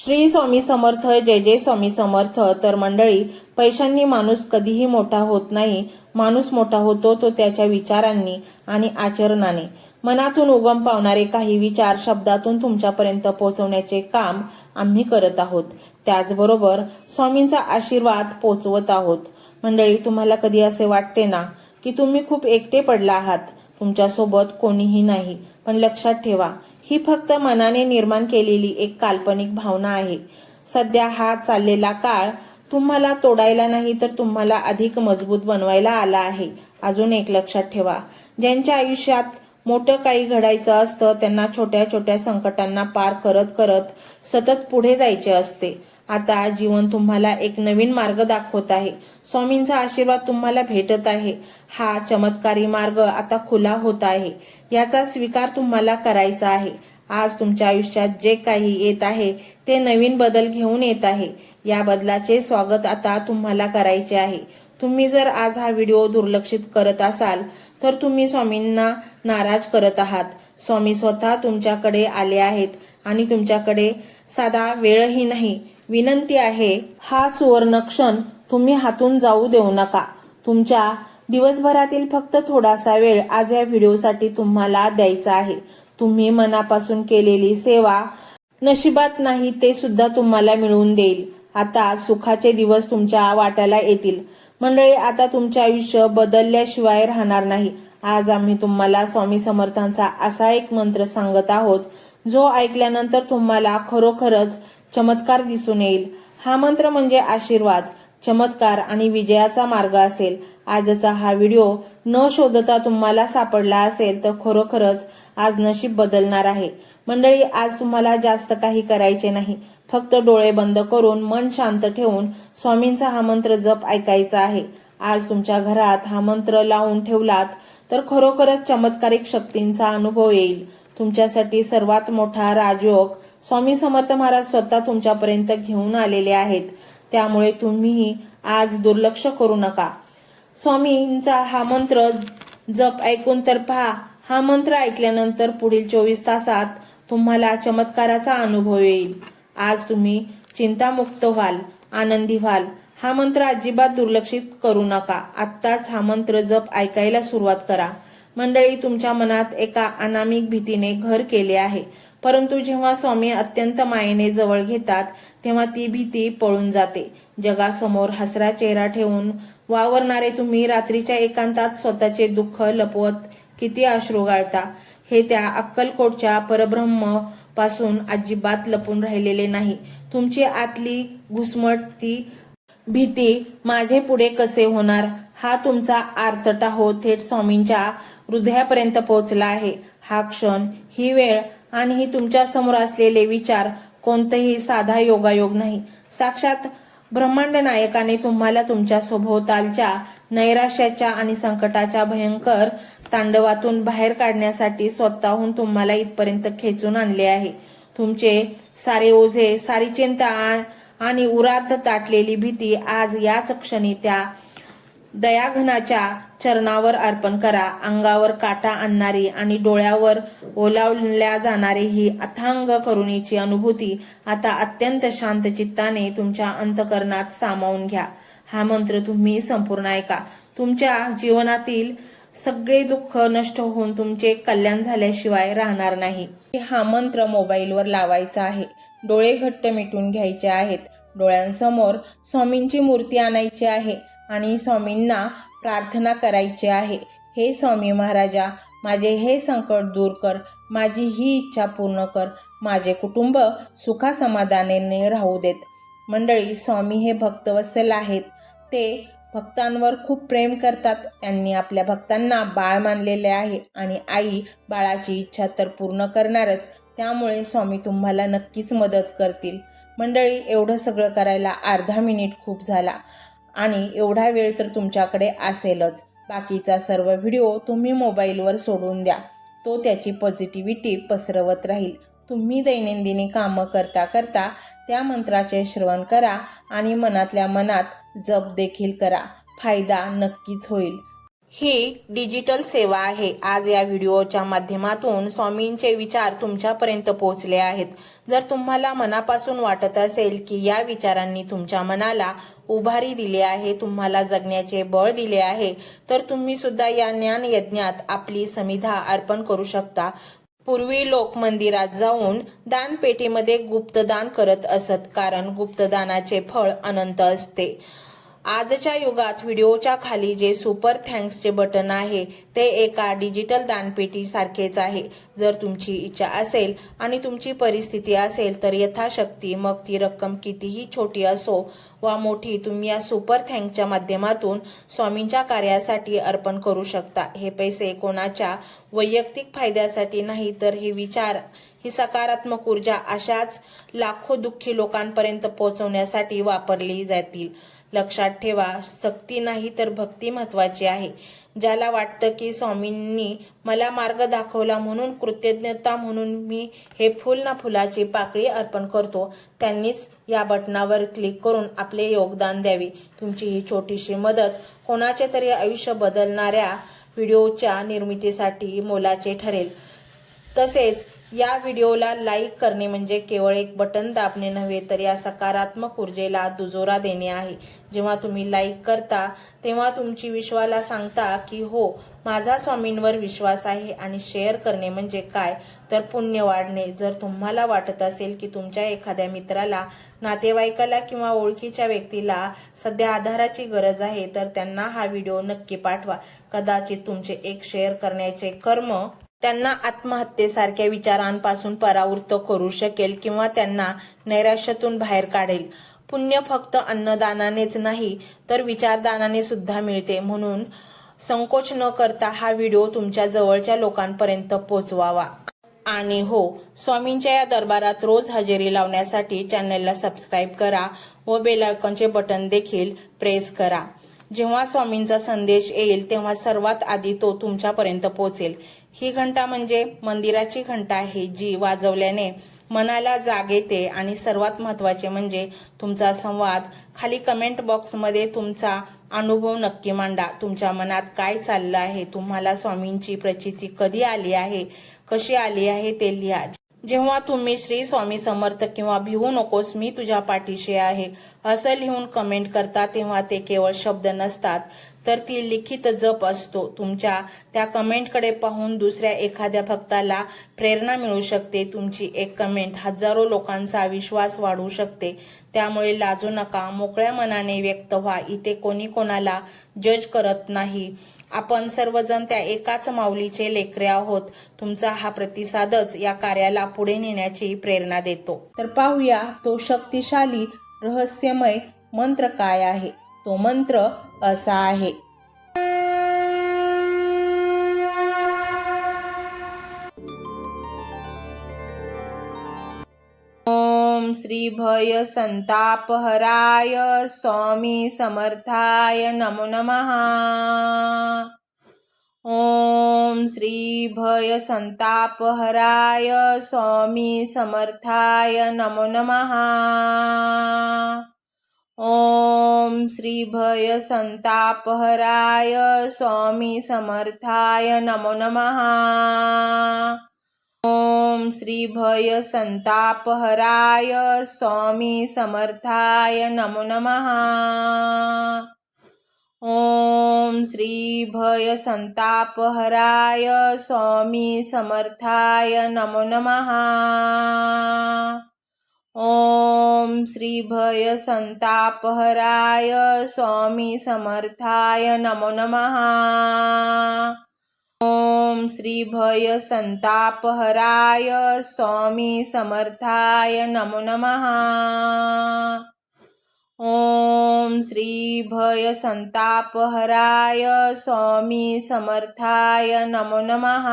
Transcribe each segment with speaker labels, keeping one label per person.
Speaker 1: श्री स्वामी समर्थ. जय जय स्वामी समर्थ. तर मंडळी, पैशांनी माणूस कधीही मोठा होत नाही. माणूस मोठा होतो तो त्याच्या विचारांनी आणि आचरणाने. मनातून उगम पावणारे काही विचार शब्दातून तुमच्यापर्यंत पोहोचवण्याचे काम आम्ही करत आहोत. त्याचबरोबर स्वामींचा आशीर्वाद पोचवत आहोत. मंडळी, तुम्हाला कधी असे वाटते ना की तुम्ही खूप एकटे पडला आहात, तुमच्यासोबत कोणीही नाही? पण लक्षात ठेवा, ही फक्त मनाने निर्माण केलेली एक काल्पनिक भावना आहे. सध्या हा चाललेला काळ तुम्हाला तोडायला नाही तर तुम्हाला अधिक मजबूत बनवायला आला आहे. अजून एक लक्षात ठेवा, ज्यांच्या आयुष्यात मोठं काही घडायचं असतं त्यांना छोट्या छोट्या संकटांना पार करत करत सतत पुढे जायचे असते. आता जीवन तुम्हाला एक नवीन मार्ग दाखवत आहे. स्वामींचा आशीर्वाद तुम्हाला भेटत आहे. हा चमत्कारी मार्ग आता खुला होत आहे. याचा स्वीकार तुम्हाला करायचा आहे. आज तुमच्या आयुष्यात जे काही येत आहे ते नवीन बदल घेऊन येत आहे. या बदलाचे स्वागत आता तुम्हाला करायचे आहे. तुम्ही जर आज हा व्हिडिओ दुर्लक्षित करत असाल तर तुम्ही स्वामींना नाराज करत आहात. स्वामी स्वतः तुमच्याकडे आले आहेत आणि तुमच्याकडे साधा वेळही नाही. विनंती आहे, हा सुवर्ण क्षण तुम्ही हातून जाऊ देऊ नका. तुमच्या दिवसभरातील फक्त थोडासा वेळ आज या व्हिडिओसाठी तुम्हाला द्यायचा आहे. तुम्ही मनापासून केलेली सेवा नशिबात नाही ते सुद्धा तुम्हाला मिळवून देईल. आता सुखाचे दिवस तुमच्या वाट्याला येतील. मंडळी, आता तुमचे आयुष्य बदलल्याशिवाय राहणार नाही. आज आम्ही तुम्हाला स्वामी समर्थांचा असा एक मंत्र सांगत आहोत जो ऐकल्यानंतर तुम्हाला खरोखरच चमत्कार दिसून येईल. हा मंत्र म्हणजे आशीर्वाद, चमत्कार आणि विजयाचा मार्ग असेल. आजचा हा व्हिडिओ न शोधता तुम्हाला सापडला असेल तर खरोखरच आज नशीब बदलणार आहे. मंडळी, आज तुम्हाला जास्त काही करायचे नाही. फक्त डोळे बंद करून मन शांत ठेवून स्वामींचा हा मंत्र जप ऐकायचा आहे. आज तुमच्या घरात हा मंत्र लावून ठेवलात तर खरोखरच चमत्कारिक शक्तींचा अनुभव येईल. तुमच्यासाठी सर्वात मोठा राजयोग स्वामी समर्थ महाराज स्वतः तुमच्यापर्यंत घेऊन आलेले आहेत. त्यामुळे तुम्ही आज दुर्लक्ष करू नका. स्वामींचा हा मंत्र जप ऐकून तर पहा. हा मंत्र ऐकल्यानंतर पुढील 24 तासात तुम्हाला चमत्काराचा अनुभव येईल. आज तुम्ही चिंतामुक्त व्हाल, आनंदी व्हाल. हा मंत्र अजिबात दुर्लक्षित करू नका. आत्ताच हा मंत्र जप ऐकायला सुरुवात करा. मंडळी, तुमच्या मनात एका अनामिक भीतीने घर केले आहे, परंतु जेव्हा स्वामी अत्यंत मायेने जवळ घेतात तेव्हा ती भीती पळून जाते. जगासमोर हसरा चेहरा ठेवून वावरणारे तुम्ही रात्रीच्या एकांतात स्वतःचे दुःख लपवत किती अश्रू गाळता. हे त्या अक्कलकोटच्या परब्रह्म पासून अजिबात लपून राहिलेले नाही. तुमची आतली घुसमटती भीती, माझे पुढे कसे होणार, हा तुमचा आर्तटाहो थेट स्वामींच्या हृदयापर्यंत पोहोचला आहे. हा क्षण, ही वेळ आणि ही तुमच्या समोर असलेले विचार कोणतेही साधा योगायोग नाही. साक्षात ब्रह्मांड नायकाने तुम्हाला तुमच्या सभोवतालच्या नैराश्याच्या आणि संकटाच्या भयंकर तांडवातून बाहेर काढण्यासाठी स्वतःहून तुम्हाला इथपर्यंत खेचून आणले आहे. तुमचे सारे ओझे, सारी चिंता आणि उरात ताटलेली भीती आज याच क्षणी त्या दयाघनाच्या चरणावर अर्पण करा. अंगावर काटा आणणारी आणि डोळ्यावर ओलावल्या जाणारी ही अथांग करुणेची अनुभूती आता अत्यंत शांत चित्ताने तुमच्या अंतःकरणात सामावून घ्या. हा मंत्र तुम्ही संपूर्ण ऐका. तुमच्या जीवनातील सगळे दुःख नष्ट होऊन तुमचे कल्याण झाल्याशिवाय राहणार नाही. हा मंत्र मोबाईलवर लावायचा आहे. डोळे घट्ट मिटून घ्यायचे आहेत. डोळ्यांसमोर स्वामींची मूर्ती आणायची आहे आणि स्वामींना प्रार्थना करायची आहे. हे स्वामी महाराजा, माझे हे संकट दूर कर. माझी ही इच्छा पूर्ण कर. माझे कुटुंब सुखासमाधानाने राहू देत. मंडळी, स्वामी हे भक्तवत्सल आहेत. ते भक्तांवर खूप प्रेम करतात. त्यांनी आपल्या भक्तांना बाळ मानलेले आहे आणि आई बाळाची इच्छा तर पूर्ण करणारच. त्यामुळे स्वामी तुम्हाला नक्कीच मदत करतील. मंडळी, एवढं सगळं करायला अर्धा मिनिट खूप झाला आणि एवढा वेळ तर तुमच्याकडे असेलच. बाकीचा सर्व व्हिडिओ तुम्ही मोबाईलवर सोडून द्या. तो त्याची पॉझिटिव्हिटी पसरवत राहील. तुम्ही दैनंदिनी कामं करता करता त्या मंत्राचे श्रवण करा आणि मनातल्या मनात जप देखील करा. फायदा नक्कीच होईल. ही डिजिटल सेवा आहे. आज या व्हिडिओच्या माध्यमातून स्वामींचे विचार तुमच्यापर्यंत पोहोचले आहेत. जर तुम्हाला मनापासून वाटत असेल की या विचारांनी तुमच्या मनाला उभारी दिली आहे, तुम्हाला जगण्याचे बळ दिले आहे, तर तुम्ही सुद्धा या ज्ञान यज्ञात आपली समिधा अर्पण करू शकता. पूर्वी लोक मंदिरात जाऊन दानपेटीमध्ये गुप्तदान करत असत, कारण गुप्तदानाचे फळ अनंत असते. आजच्या युगात व्हिडिओच्या खाली जे सुपर थँक्सचे बटन आहे ते एका डिजिटल दानपेटी सारखेच आहे. जर तुमची इच्छा असेल आणि तुमची परिस्थिती असेल तर यथाशक्ती, मग ती रक्कम कितीही छोटी असो वा मोठी, तुम्ही या सुपर थँक्सच्या माध्यमातून स्वामींच्या कार्यासाठी अर्पण करू शकता. हे पैसे कोणाच्या वैयक्तिक फायद्यासाठी नाही, तर हे विचार, ही सकारात्मक ऊर्जा अशाच लाखो दुःखी लोकांपर्यंत पोहोचवण्यासाठी वापरली जातील. लक्षात ठेवा, सक्ती नाही तर भक्ती महत्वाची आहे. ज्याला वाटतं की स्वामींनी मला मार्ग दाखवला म्हणून कृतज्ञता म्हणून मी हे फुल ना फुलाची पाकळी अर्पण करतो, त्यांनीच या बटनावर क्लिक करून आपले योगदान द्यावे. तुमची ही छोटीशी मदत कोणाचे तरी आयुष्य बदलणाऱ्या व्हिडिओच्या निर्मितीसाठी मोलाचे ठरेल. तसेच या व्हिडिओला लाईक करणे म्हणजे केवळ एक बटन दाबणे नव्हे, तर या सकारात्मक ऊर्जेला दुजोरा देणे आहे. जेव्हा तुम्ही लाईक करता तेव्हा तुमची विश्वाला सांगता की हो, माझा स्वामींवर विश्वास आहे. आणि शेअर करणे म्हणजे काय, तर पुण्य वाढणे. जर तुम्हाला वाटत असेल की तुमच्या एखाद्या मित्राला, नातेवाईकाला किंवा ओळखीच्या व्यक्तीला सध्या आधाराची गरज आहे, तर त्यांना हा व्हिडिओ नक्की पाठवा. कदाचित तुमचे एक शेअर करण्याचे कर्म त्यांना आत्महत्येसारख्या विचारांपासून परावृत्त करू शकेल किंवा त्यांना नैराश्यातून बाहेर काढेल. पुण्य फक्त अन्नदानानेच नाही, तर विचारदानाने सुद्धा मिळते. म्हणून संकोच न करता हा व्हिडिओ तुमच्या जवळच्या लोकांपर्यंत पोहोचवावा. आणि हो, स्वामींच्या या दरबारात रोज हजेरी लावण्यासाठी चॅनलला सबस्क्राईब करा व बेल आयकॉनचे बटन देखील प्रेस करा. जेव्हा स्वामींचा संदेश येईल तेव्हा सर्वात आधी तो तुमच्यापर्यंत पोहोचेल. ही घंटा म्हणजे मंदिराची घंटा आहे, जी वाजवल्याने मनाला जाग येते. आणि सर्वात महत्त्वाचे म्हणजे तुमचा संवाद. खाली कमेंट बॉक्समध्ये तुमचा अनुभव नक्की मांडा. तुमच्या मनात काय चाललं आहे, तुम्हाला स्वामींची प्रचिती कधी आली आहे, कशी आली आहे ते लिहा. जेव्हा तुम्ही श्री स्वामी समर्थ किंवा भिवू नकोस मी तुझ्या पाठीशी आहे असं लिहून कमेंट करता, तेव्हा ते केवळ शब्द नसतात, तर ती लिखित जप असतो. तुमच्या त्या कमेंटकडे पाहून दुसऱ्या एखाद्या भक्ताला प्रेरणा मिळू शकते. तुमची एक कमेंट हजारो लोकांचा विश्वास वाढवू शकते. त्यामुळे लाजू नका, मोकळ्या मनाने व्यक्त व्हा. इथे कोणी कोणाला जज करत नाही. आपण सर्वजण त्या एकाच माऊलीचे लेकरे आहोत. तुमचा हा प्रतिसादच या कार्याला पुढे नेण्याची प्रेरणा देतो. तर पाहूया तो शक्तिशाली रहस्यमय मंत्र काय आहे. तो मंत्र असा आहे. ओम श्री भय संतापहराय स्वामी समर्थाय नमो नमः. ओम श्री भय संतापहराय स्वामी समर्थाय नमो नमः. ओम श्री भय संतापहराय स्वामी समर्थाय नमो नमः. ओम श्री भय संतापहराय स्वामी समर्थाय नमो नमः. ओम श्री भय संतापहराय स्वामी समर्थाय नमो नमः. ओम श्री भय संतापहराय स्वामी समर्थाय नमो नमः. ओम श्री भय संतापहराय स्वामी समर्थाय नमो नमः. ओम श्री भय संतापहराय स्वामी समर्थाय नमो नमः.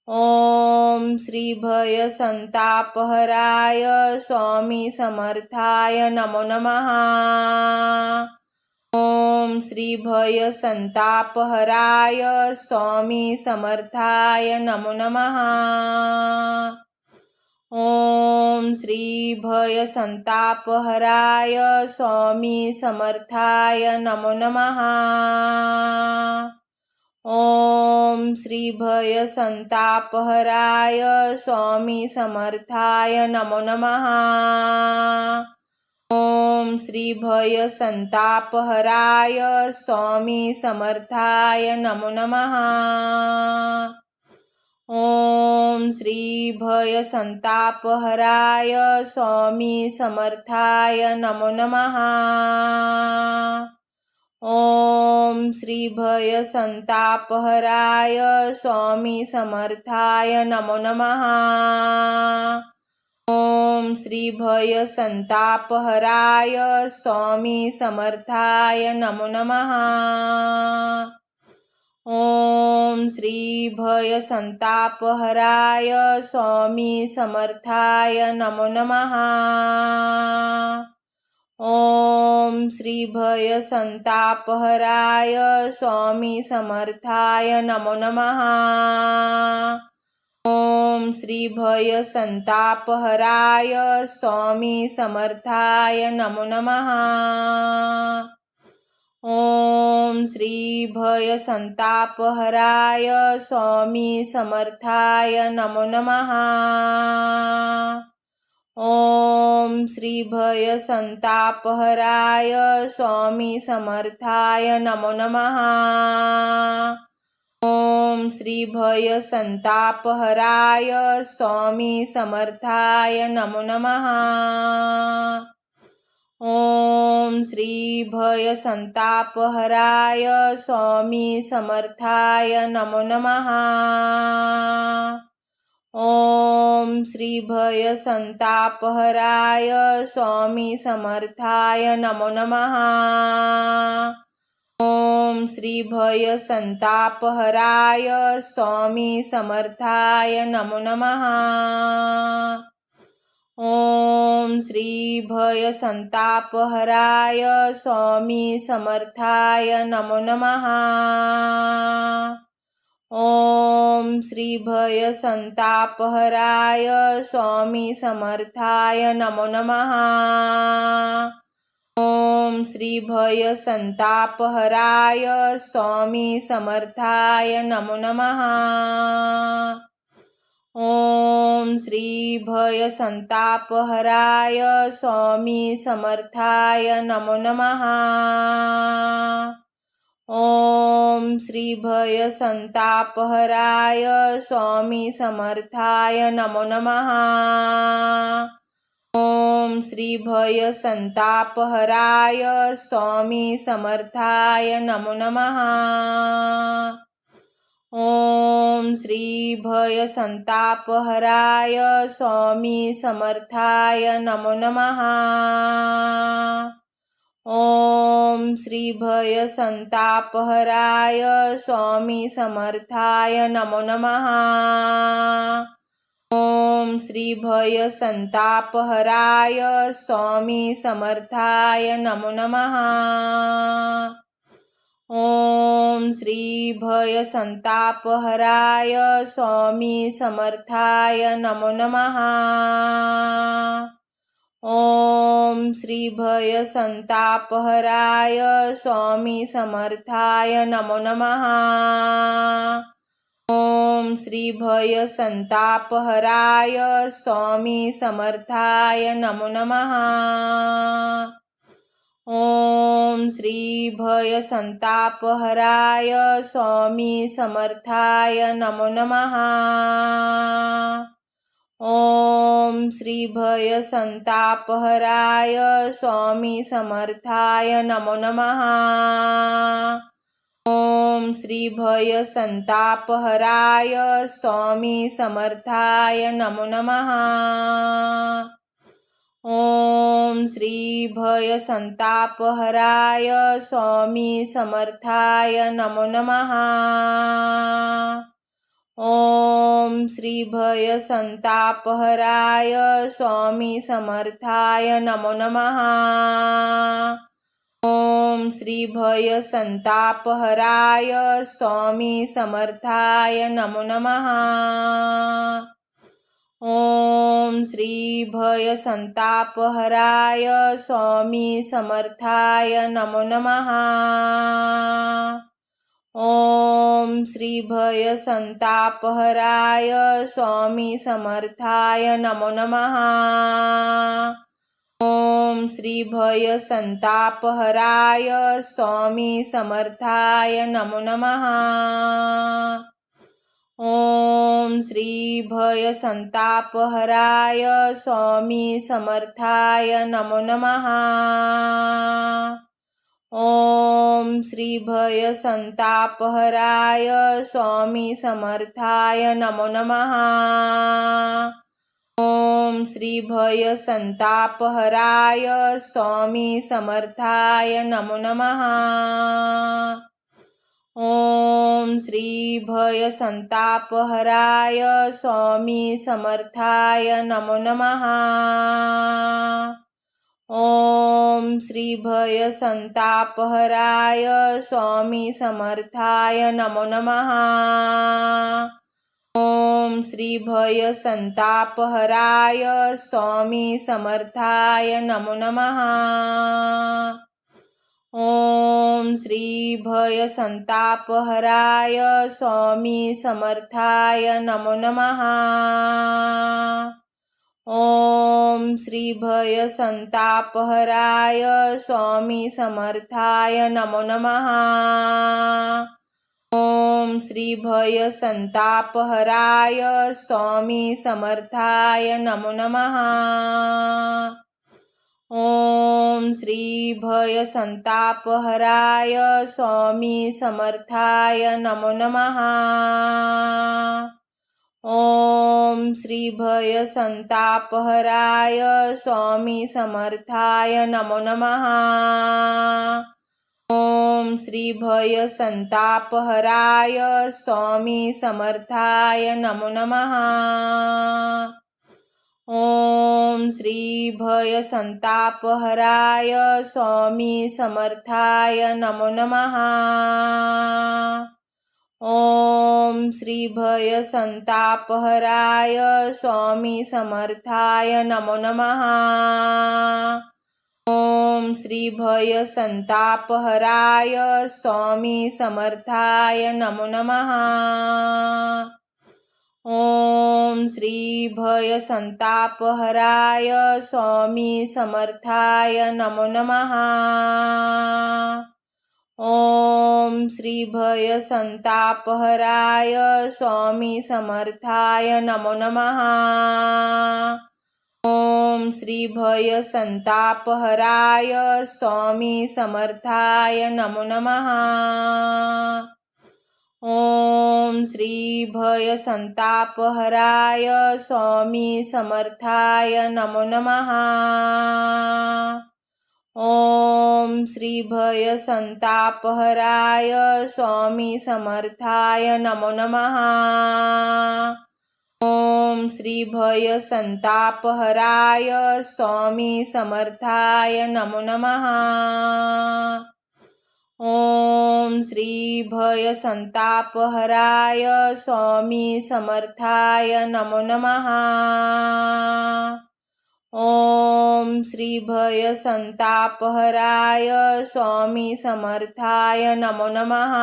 Speaker 1: ओम श्री भय संतापहराय स्वामी समर्थाय नमो नमः. ओम श्री भय संतापहराय स्वामी समर्थाय नमो नमः. ओम श्री भय संतापहराय स्वामी समर्थाय नमो नमः। ओम श्री भय संतापहराय स्वामी समर्थाय नमो नमः। ओम श्री भय संतापहराय स्वामी समर्थाय नमो नमः। ओम श्री भय संतापहराय स्वामी समर्थाय नमो नमः। ओम श्री भय संतापहराय स्वामी समर्थाय नमो नमः। ओम श्री भय संतापहराय स्वामी समर्थाय नमो नमः। ओम श्री भय संतापहराय स्वामी समर्थाय नमो नमः। ओम श्री भय संतापहराय स्वामी समर्थाय नमो नमः। ओम श्री भय संतापहराय स्वामी समर्थाय नमो नमः। ओम श्री भय संतापहराय स्वामी समर्थाय नमो नमः। ओम श्री भय संतापहराय स्वामी समर्थाय नमो नमः। ओम श्री भय संतापहराय स्वामी समर्थाय नमो नमः। ओम श्री भय संतापहराय स्वामी समर्थाय नमो नमः। ओम श्री भय संतापहराय स्वामी समर्थाय नमो नमः। ओम श्री भय संतापहराय स्वामी समर्थाय नमो नमः। ओम श्री भय संतापहराय स्वामी समर्थाय नमो नमः। ओम श्री भय संतापहराय स्वामी समर्थाय नमो नमः। ओम श्री भय संतापहराय स्वामी समर्थाय नमो नमः। ओम श्री भय संतापहराय स्वामी समर्थाय नमो नमः। ओम श्री भय संतापहराय स्वामी समर्थाय नमो नमः। ओम श्री भय संतापहराय स्वामी समर्थाय नमो नमः। ओम श्री भय संतापहराय स्वामी समर्थाय नमो नमः। ओम श्री भय संतापहराय स्वामी समर्थाय नमो नमः। ओम श्री भय संतापहराय स्वामी समर्थाय नमो नमः। ओम श्री भय संतापहराय स्वामी समर्थाय नमो नमः। ओम श्री भय संतापहराय स्वामी समर्थाय नमो नमः। ओम श्री भय संतापहराय स्वामी समर्थाय नमो नमः। ओम श्री भय संतापहराय स्वामी समर्थाय नमो नमः। ओम श्री भय संतापहराय स्वामी समर्थाय नमो नमः। ओम श्री भय संतापहराय स्वामी समर्थाय नमो नमः। ओम श्री भय संतापहराय स्वामी समर्थाय नमो नमः। ओम श्री भय संतापहराय स्वामी समर्थाय नमो नमः। ओम श्री भय संतापहराय स्वामी समर्थाय नमो नमः। ओम श्री भय संतापहराय स्वामी समर्थाय नमो नमः। ओम श्री भय संतापहराय स्वामी समर्थाय नमो नमः। ओम श्री भय संतापहराय स्वामी समर्थाय नमो नमः। ओम श्री भय संतापहराय स्वामी समर्थाय नमो नमः। ओम श्री भय संतापहराय स्वामी समर्थाय नमो नमः। ओम श्री भय संतापहराय स्वामी समर्थाय नमो नमः। ओम श्री भय संतापहराय स्वामी समर्थाय नमो नमः। ओम श्री भय संतापहराय स्वामी समर्थाय नमो नमः। ओम श्री भय संतापहराय स्वामी समर्थाय नमो नमः। ओम श्री भय संतापहराय स्वामी समर्थाय नमो नमः। ओम श्री भय संतापहराय स्वामी समर्थाय नमो नमः। ओम श्री भय संतापहराय स्वामी समर्थाय नमो नमः। ओम श्री भय संतापहराय स्वामी समर्थाय नमो नमः। ओम श्री भय संतापहराय स्वामी समर्थाय नमो नमः। ओम श्री भय संतापहराय स्वामी समर्थाय नमो नमः। ओम श्री भय संतापहराय स्वामी समर्थाय नमो नमः। ओम श्री भय संतापहराय स्वामी समर्थाय नमो नमः। ओम श्री भय संतापहराय स्वामी समर्थाय नमो नमः। ओम श्री भय संतापहराय स्वामी समर्थाय नमो नमः। ओम श्री भय संतापहराय स्वामी समर्थाय नमो नमः। ओम श्री भय संतापहराय स्वामी समर्थाय नमो नमः। ओम श्री भय संतापहराय स्वामी समर्थाय नमो नमः। ओम श्री भय संतापहराय स्वामी समर्थाय नमो नमः। ओम श्री भय संतापहराय स्वामी समर्थाय नमो नमः। ओम श्री भय संतापहराय स्वामी समर्थाय नमो नमः। ओम श्री भय संतापहराय स्वामी समर्थाय नमो नमः।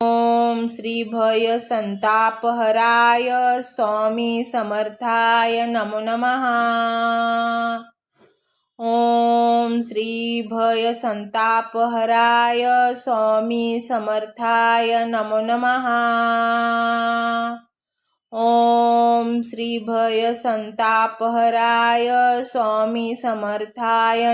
Speaker 1: ओम श्री भय संतापहराय स्वामी समर्थाय नमो नमः। ओम श्री भय संतापहराय स्वामी समर्थाय नमो नमः। ओम श्री भय संतापहराय स्वामी समर्थाय